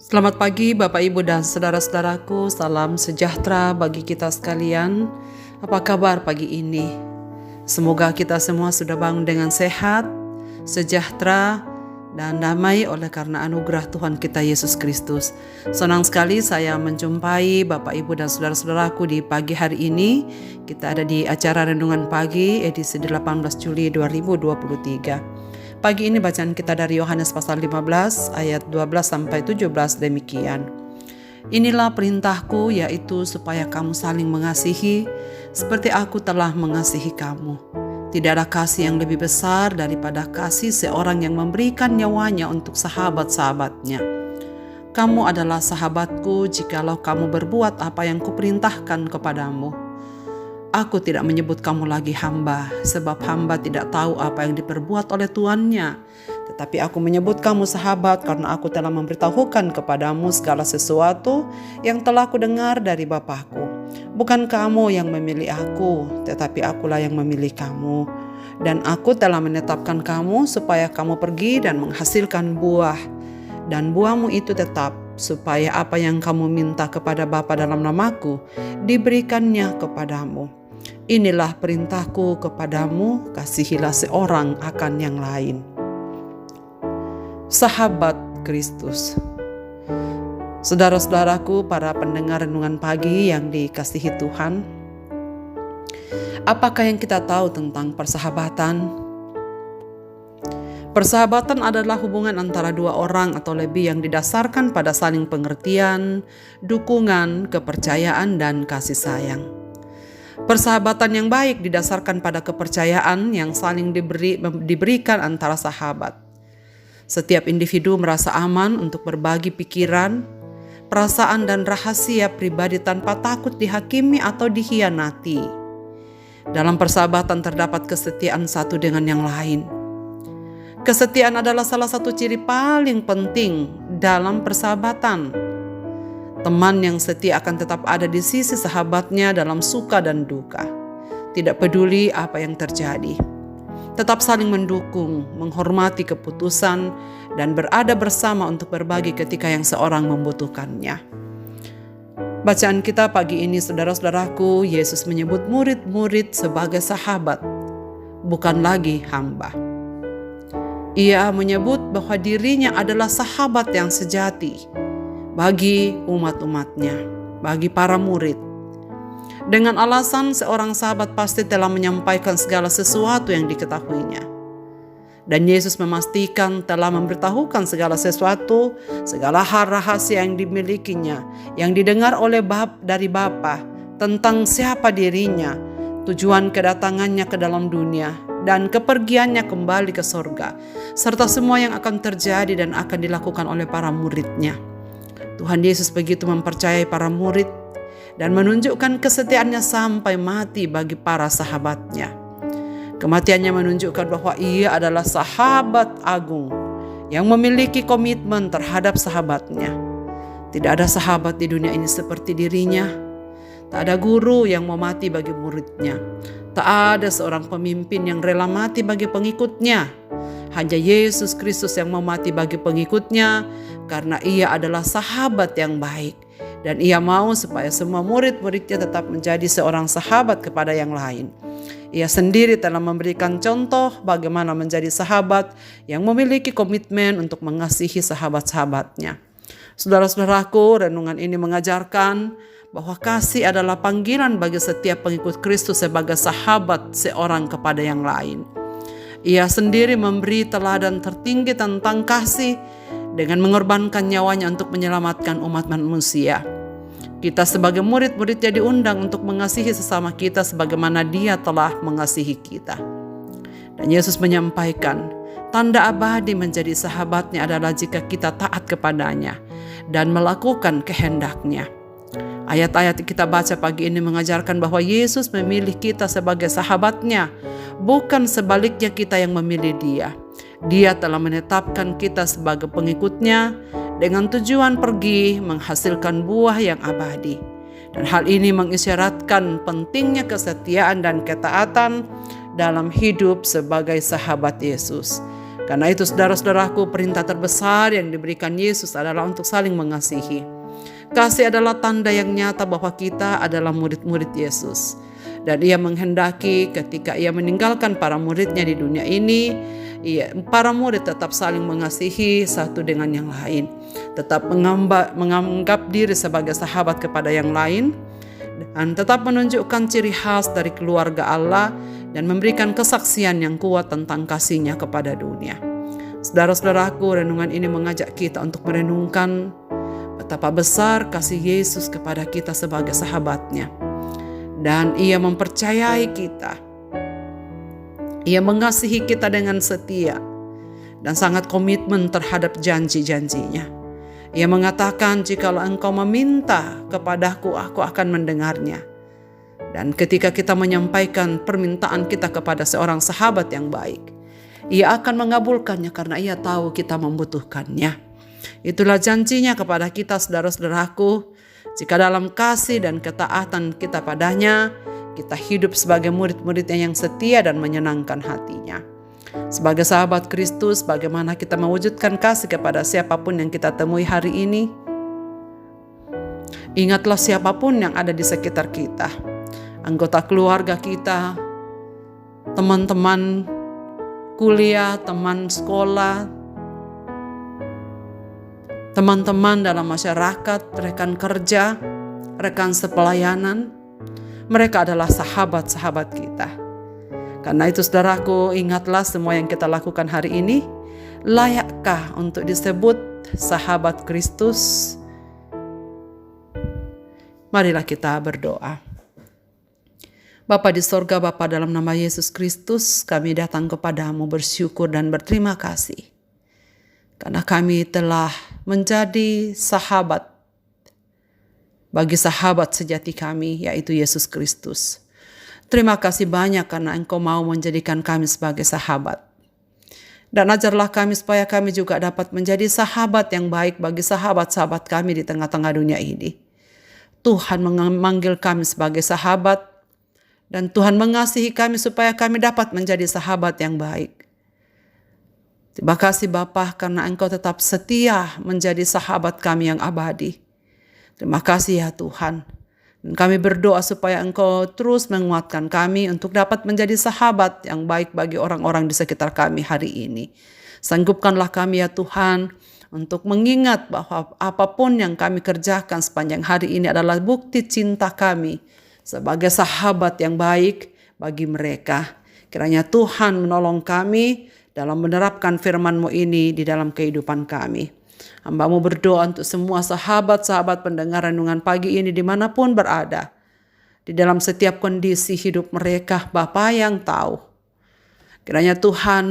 Selamat pagi Bapak Ibu dan saudara-saudaraku, salam sejahtera bagi kita sekalian. Apa kabar pagi ini? Semoga kita semua sudah bangun dengan sehat, sejahtera, dan damai oleh karena anugerah Tuhan kita Yesus Kristus. Senang sekali saya menjumpai Bapak Ibu dan saudara-saudaraku di pagi hari ini. Kita ada di acara Renungan Pagi edisi 18 Juli 2023. Pagi ini bacaan kita dari Yohanes pasal 15 ayat 12 sampai 17 demikian. Inilah perintahku, yaitu supaya kamu saling mengasihi seperti aku telah mengasihi kamu. Tidak ada kasih yang lebih besar daripada kasih seorang yang memberikan nyawanya untuk sahabat-sahabatnya. Kamu adalah sahabatku jikalau kamu berbuat apa yang kuperintahkan kepadamu. Aku tidak menyebut kamu lagi hamba, sebab hamba tidak tahu apa yang diperbuat oleh tuannya. Tetapi aku menyebut kamu sahabat karena aku telah memberitahukan kepadamu segala sesuatu yang telah kudengar dari Bapakku. Bukan kamu yang memilih aku, tetapi akulah yang memilih kamu. Dan aku telah menetapkan kamu supaya kamu pergi dan menghasilkan buah. Dan buahmu itu tetap, supaya apa yang kamu minta kepada Bapa dalam namaku, diberikannya kepadamu. Inilah perintahku kepadamu, kasihilah seorang akan yang lain. Sahabat Kristus. Saudara-saudaraku, para pendengar renungan pagi yang dikasihi Tuhan, apakah yang kita tahu tentang persahabatan? Persahabatan adalah hubungan antara dua orang atau lebih yang didasarkan pada saling pengertian, dukungan, kepercayaan, dan kasih sayang. Persahabatan yang baik didasarkan pada kepercayaan yang saling diberikan antara sahabat. Setiap individu merasa aman untuk berbagi pikiran, perasaan, dan rahasia pribadi tanpa takut dihakimi atau dikhianati. Dalam persahabatan terdapat kesetiaan satu dengan yang lain. Kesetiaan adalah salah satu ciri paling penting dalam persahabatan. Teman yang setia akan tetap ada di sisi sahabatnya dalam suka dan duka. Tidak peduli apa yang terjadi. Tetap saling mendukung, menghormati keputusan, dan berada bersama untuk berbagi ketika yang seorang membutuhkannya. Bacaan kita pagi ini, saudara-saudaraku, Yesus menyebut murid-murid sebagai sahabat, bukan lagi hamba. Ia menyebut bahwa dirinya adalah sahabat yang sejati bagi umat-umatnya, bagi para murid. Dengan alasan seorang sahabat pasti telah menyampaikan segala sesuatu yang diketahuinya. Dan Yesus memastikan telah memberitahukan segala sesuatu, segala hal rahasia yang dimilikinya, yang didengar oleh dari Bapa tentang siapa dirinya, tujuan kedatangannya ke dalam dunia, dan kepergiannya kembali ke sorga, serta semua yang akan terjadi dan akan dilakukan oleh para muridnya. Tuhan Yesus begitu mempercayai para murid dan menunjukkan kesetiaannya sampai mati bagi para sahabatnya. Kematiannya menunjukkan bahwa ia adalah sahabat agung yang memiliki komitmen terhadap sahabatnya. Tidak ada sahabat di dunia ini seperti dirinya. Tak ada guru yang mau mati bagi muridnya. Tak ada seorang pemimpin yang rela mati bagi pengikutnya. Hanya Yesus Kristus yang mau mati bagi pengikutnya karena ia adalah sahabat yang baik. Dan ia mau supaya semua murid-muridnya tetap menjadi seorang sahabat kepada yang lain. Ia sendiri telah memberikan contoh bagaimana menjadi sahabat yang memiliki komitmen untuk mengasihi sahabat-sahabatnya. Saudara-saudaraku, renungan ini mengajarkan bahwa kasih adalah panggilan bagi setiap pengikut Kristus sebagai sahabat seorang kepada yang lain. Ia sendiri memberi teladan tertinggi tentang kasih dengan mengorbankan nyawanya untuk menyelamatkan umat manusia. Kita sebagai murid-muridnya diundang untuk mengasihi sesama kita sebagaimana Dia telah mengasihi kita. Dan Yesus menyampaikan, tanda abadi menjadi sahabatnya adalah jika kita taat kepadanya dan melakukan kehendaknya. Ayat-ayat yang kita baca pagi ini mengajarkan bahwa Yesus memilih kita sebagai sahabatnya, bukan sebaliknya kita yang memilih Dia. Dia telah menetapkan kita sebagai pengikutnya dengan tujuan pergi menghasilkan buah yang abadi. Dan hal ini mengisyaratkan pentingnya kesetiaan dan ketaatan dalam hidup sebagai sahabat Yesus. Karena itu saudara-saudaraku, perintah terbesar yang diberikan Yesus adalah untuk saling mengasihi. Kasih adalah tanda yang nyata bahwa kita adalah murid-murid Yesus. Dan ia menghendaki ketika ia meninggalkan para muridnya di dunia ini, para murid tetap saling mengasihi satu dengan yang lain. Tetap menganggap diri sebagai sahabat kepada yang lain. Dan tetap menunjukkan ciri khas dari keluarga Allah dan memberikan kesaksian yang kuat tentang kasih-Nya kepada dunia. Saudara-saudaraku, renungan ini mengajak kita untuk merenungkan betapa besar kasih Yesus kepada kita sebagai sahabat-Nya. Dan ia mempercayai kita. Ia mengasihi kita dengan setia dan sangat komitmen terhadap janji-janji-Nya. Ia mengatakan, jikalau engkau meminta kepadaku, aku akan mendengarnya. Dan ketika kita menyampaikan permintaan kita kepada seorang sahabat yang baik, ia akan mengabulkannya karena ia tahu kita membutuhkannya. Itulah janji-Nya kepada kita, saudara-saudaraku. Jika dalam kasih dan ketaatan kita padanya, kita hidup sebagai murid-murid-Nya yang setia dan menyenangkan hati-Nya. Sebagai sahabat Kristus, bagaimana kita mewujudkan kasih kepada siapapun yang kita temui hari ini? Ingatlah siapapun yang ada di sekitar kita, anggota keluarga kita, teman-teman kuliah, teman sekolah, teman-teman dalam masyarakat, rekan kerja, rekan sepelayanan. Mereka adalah sahabat-sahabat kita. Karena itu saudaraku, ingatlah semua yang kita lakukan hari ini layakkah untuk disebut sahabat Kristus? Marilah kita berdoa. Bapa di sorga, Bapa dalam nama Yesus Kristus, kami datang kepadamu bersyukur dan berterima kasih. Karena kami telah menjadi sahabat bagi sahabat sejati kami, yaitu Yesus Kristus. Terima kasih banyak karena Engkau mau menjadikan kami sebagai sahabat. Dan ajarlah kami supaya kami juga dapat menjadi sahabat yang baik bagi sahabat-sahabat kami di tengah-tengah dunia ini. Tuhan memanggil kami sebagai sahabat, dan Tuhan mengasihi kami supaya kami dapat menjadi sahabat yang baik. Terima kasih Bapa karena Engkau tetap setia menjadi sahabat kami yang abadi. Terima kasih ya Tuhan. Dan kami berdoa supaya Engkau terus menguatkan kami untuk dapat menjadi sahabat yang baik bagi orang-orang di sekitar kami hari ini. Sanggupkanlah kami ya Tuhan untuk mengingat bahwa apapun yang kami kerjakan sepanjang hari ini adalah bukti cinta kami sebagai sahabat yang baik bagi mereka. Kiranya Tuhan menolong kami dalam menerapkan firman-Mu ini di dalam kehidupan kami. Hamba-Mu berdoa untuk semua sahabat-sahabat pendengar renungan pagi ini dimanapun berada. Di dalam setiap kondisi hidup mereka, Bapa yang tahu. Kiranya Tuhan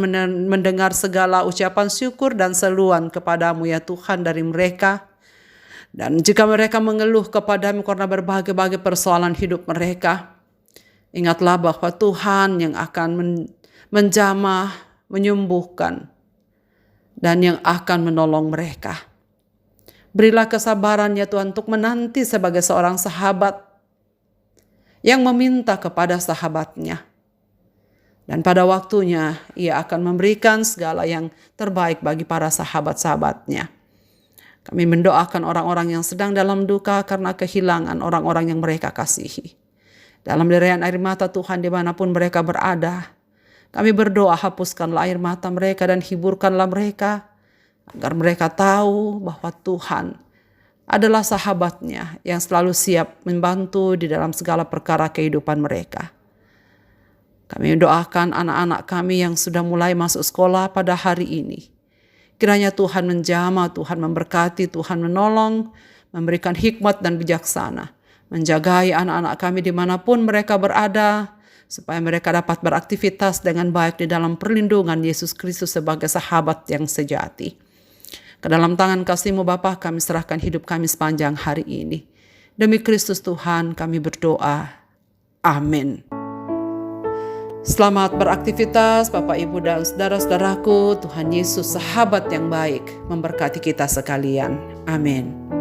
mendengar segala ucapan syukur dan seruan kepadamu ya Tuhan dari mereka. Dan jika mereka mengeluh kepadamu karena berbagai-bagai persoalan hidup mereka, ingatlah bahwa Tuhan yang akan menjamah, menyembuhkan, dan yang akan menolong mereka. Berilah kesabaran ya Tuhan untuk menanti sebagai seorang sahabat yang meminta kepada sahabatnya. Dan pada waktunya ia akan memberikan segala yang terbaik bagi para sahabat-sahabatnya. Kami mendoakan orang-orang yang sedang dalam duka karena kehilangan orang-orang yang mereka kasihi. Dalam derayan air mata Tuhan dimanapun mereka berada, kami berdoa hapuskanlah air mata mereka dan hiburkanlah mereka, agar mereka tahu bahwa Tuhan adalah sahabatnya yang selalu siap membantu di dalam segala perkara kehidupan mereka. Kami doakan anak-anak kami yang sudah mulai masuk sekolah pada hari ini. Kiranya Tuhan menjamah, Tuhan memberkati, Tuhan menolong, memberikan hikmat dan bijaksana, menjagai anak-anak kami dimanapun mereka berada, supaya mereka dapat beraktivitas dengan baik di dalam perlindungan Yesus Kristus sebagai sahabat yang sejati. Ke dalam tangan kasih-Mu Bapa kami serahkan hidup kami sepanjang hari ini. Demi Kristus Tuhan kami berdoa. Amin. Selamat beraktivitas Bapak Ibu dan saudara-saudaraku. Tuhan Yesus sahabat yang baik memberkati kita sekalian. Amin.